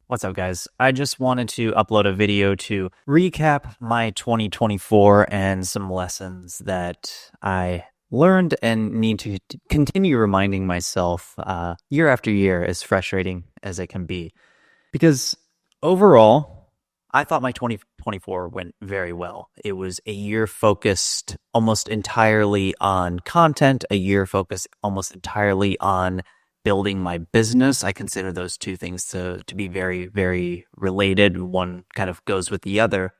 What's up, guys? I just wanted to upload a video to recap my 2024 and some lessons that I learned and need to continue reminding myself year after year, as frustrating as it can be. Because overall, I thought my 2024 went very well. It was a year focused almost entirely on content, a year focused almost entirely on building my business. I consider those two things to be very, very related. One kind of goes with the other.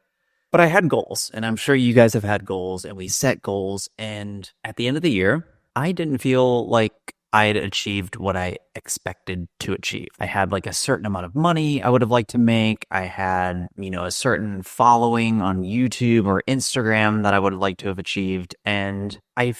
But I had goals, and I'm sure you guys have had goals, and we set goals. And at the end of the year, I didn't feel like I had achieved what I expected to achieve. I had like a certain amount of money I would have liked to make. I had, a certain following on YouTube or Instagram that I would have liked to have achieved. And I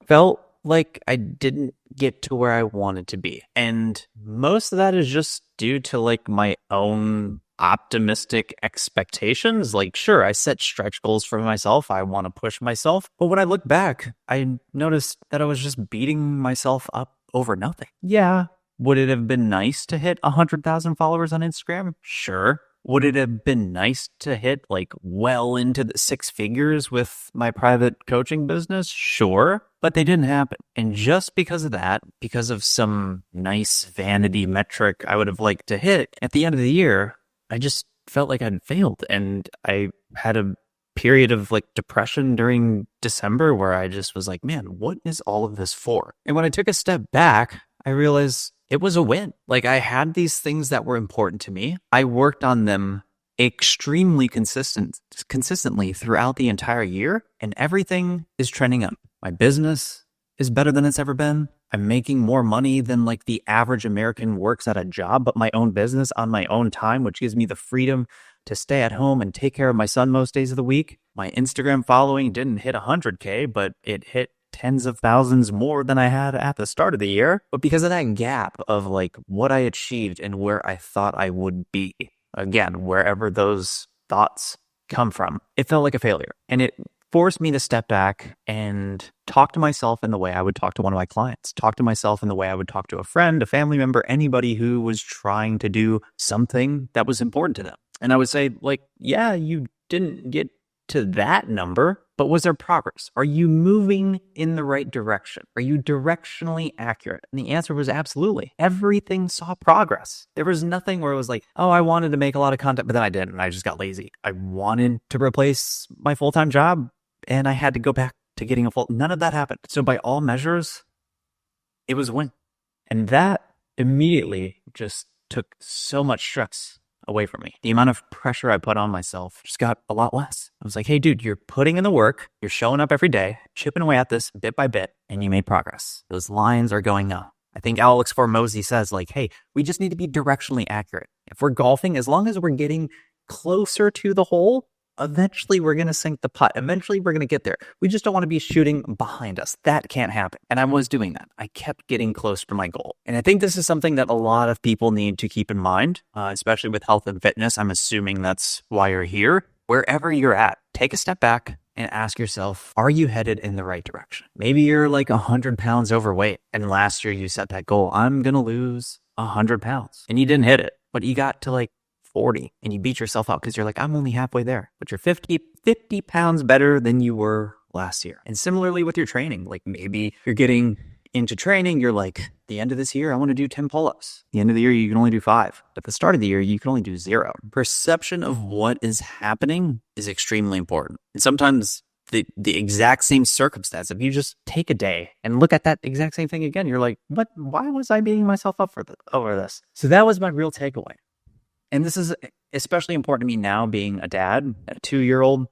felt like I didn't get to where I wanted to be. And most of that is just due to like my own optimistic expectations. Like, sure, I set stretch goals for myself. I want to push myself. But when I look back, I noticed that I was just beating myself up over nothing. Yeah. Would it have been nice to hit 100,000 followers on Instagram? Sure. Would it have been nice to hit like well into the six figures with my private coaching business? Sure, but they didn't happen. And just because of that, because of some nice vanity metric I would have liked to hit at the end of the year, I just felt like I'd failed. And I had a period of like depression during December where I just was like, man, what is all of this for? And when I took a step back, I realized it was a win. Like I had these things that were important to me. I worked on them extremely consistently throughout the entire year, and everything is trending up. My business is better than it's ever been. I'm making more money than like the average American works at a job, but my own business on my own time, which gives me the freedom to stay at home and take care of my son most days of the week. My Instagram following didn't hit 100K, but it hit tens of thousands more than I had at the start of the year. But because of that gap of like what I achieved and where I thought I would be, again, wherever those thoughts come from, it felt like a failure. And it forced me to step back and talk to myself in the way I would talk to one of my clients, talk to myself in the way I would talk to a friend, a family member, anybody who was trying to do something that was important to them. And I would say, like, yeah, you didn't get to that number, but was there progress? Are you moving in the right direction? Are you directionally accurate? And the answer was absolutely. Everything saw progress. There was nothing where it was like, oh, I wanted to make a lot of content, but then I didn't, and I just got lazy. I wanted to replace my full-time job, and I had to go back to getting a full. None of that happened. So by all measures, it was a win. And that immediately just took so much stress away from me. The amount of pressure I put on myself just got a lot less. I was like, hey, dude, you're putting in the work. You're showing up every day, chipping away at this bit by bit, and you made progress. Those lines are going up. I think Alex Formosi says like, hey, we just need to be directionally accurate. If we're golfing, as long as we're getting closer to the hole, eventually we're going to sink the putt. Eventually we're going to get there. We just don't want to be shooting behind us. That can't happen. And I was doing that. I kept getting close to my goal. And I think this is something that a lot of people need to keep in mind, especially with health and fitness. I'm assuming that's why you're here. Wherever you're at, take a step back and ask yourself, are you headed in the right direction? Maybe you're like 100 pounds overweight. And last year you set that goal. I'm going to lose 100 pounds. And you didn't hit it, but you got to like 40 and you beat yourself up because you're like, I'm only halfway there, but you're 50 pounds better than you were last year. And similarly with your training, like maybe you're getting into training, you're like, the end of this year, I want to do 10 pull-ups. The end of the year, you can only do 5. At the start of the year, you can only do 0. Perception of what is happening is extremely important. And sometimes the exact same circumstance, if you just take a day and look at that exact same thing again, you're like, what? Why was I beating myself up over this? So that was my real takeaway. And this is especially important to me now, being a dad, a 2-year-old,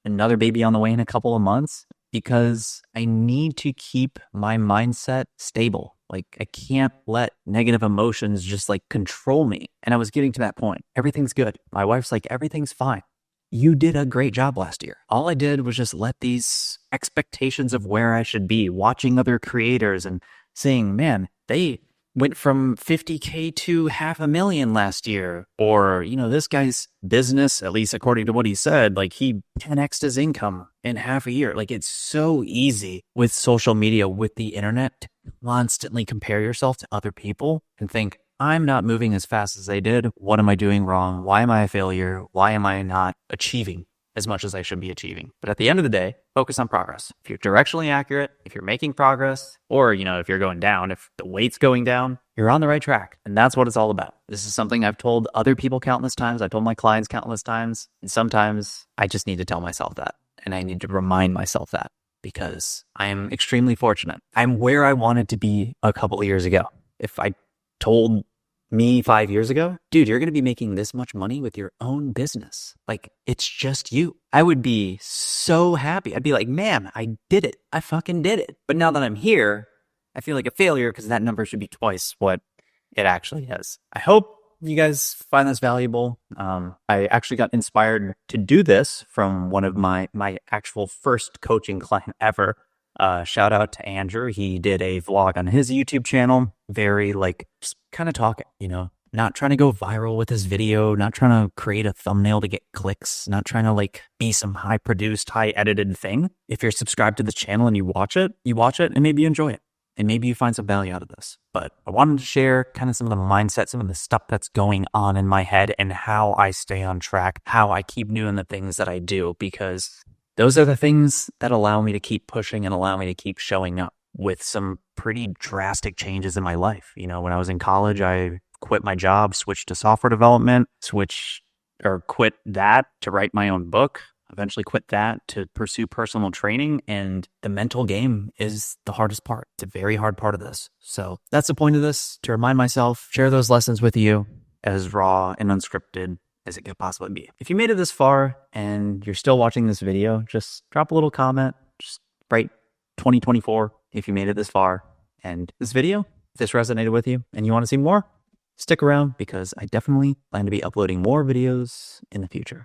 another baby on the way in a couple of months, because I need to keep my mindset stable. Like I can't let negative emotions just like control me. And I was getting to that point. Everything's good. My wife's like, everything's fine. You did a great job last year. All I did was just let these expectations of where I should be, watching other creators and saying, man, they went from 50K to 500,000 last year. Or, this guy's business, at least according to what he said, like he 10x'd his income in half a year. Like it's so easy with social media, with the internet, to constantly compare yourself to other people and think, I'm not moving as fast as I did. What am I doing wrong? Why am I a failure? Why am I not achieving as much as I should be achieving? But at the end of the day, focus on progress. If you're directionally accurate, if you're making progress, or, if you're going down, if the weight's going down, you're on the right track. And that's what it's all about. This is something I've told other people countless times. I've told my clients countless times. And sometimes I just need to tell myself that. And I need to remind myself that, because I am extremely fortunate. I'm where I wanted to be a couple of years ago. If I told me 5 years ago, dude, you're going to be making this much money with your own business, like, it's just you, I would be so happy. I'd be like, man, I did it. I fucking did it. But now that I'm here, I feel like a failure because that number should be twice what it actually is. I hope you guys find this valuable. I actually got inspired to do this from one of my actual first coaching client ever. Shout out to Andrew. He did a vlog on his YouTube channel, very just kind of talking, not trying to go viral with his video, not trying to create a thumbnail to get clicks, not trying to be some high produced, high edited thing. If you're subscribed to the channel and you watch it and maybe you enjoy it. And maybe you find some value out of this. But I wanted to share kind of some of the mindset, some of the stuff that's going on in my head and how I stay on track, how I keep doing the things that I do, because those are the things that allow me to keep pushing and allow me to keep showing up with some pretty drastic changes in my life. When I was in college, I quit my job, switched to software development, quit that to write my own book. Eventually quit that to pursue personal training, and the mental game is the hardest part. It's a very hard part of this. So that's the point of this, to remind myself, share those lessons with you as raw and unscripted as it could possibly be. If you made it this far and you're still watching this video, just drop a little comment, just write 2024 if you made it this far. And this video, if this resonated with you and you want to see more, stick around, because I definitely plan to be uploading more videos in the future.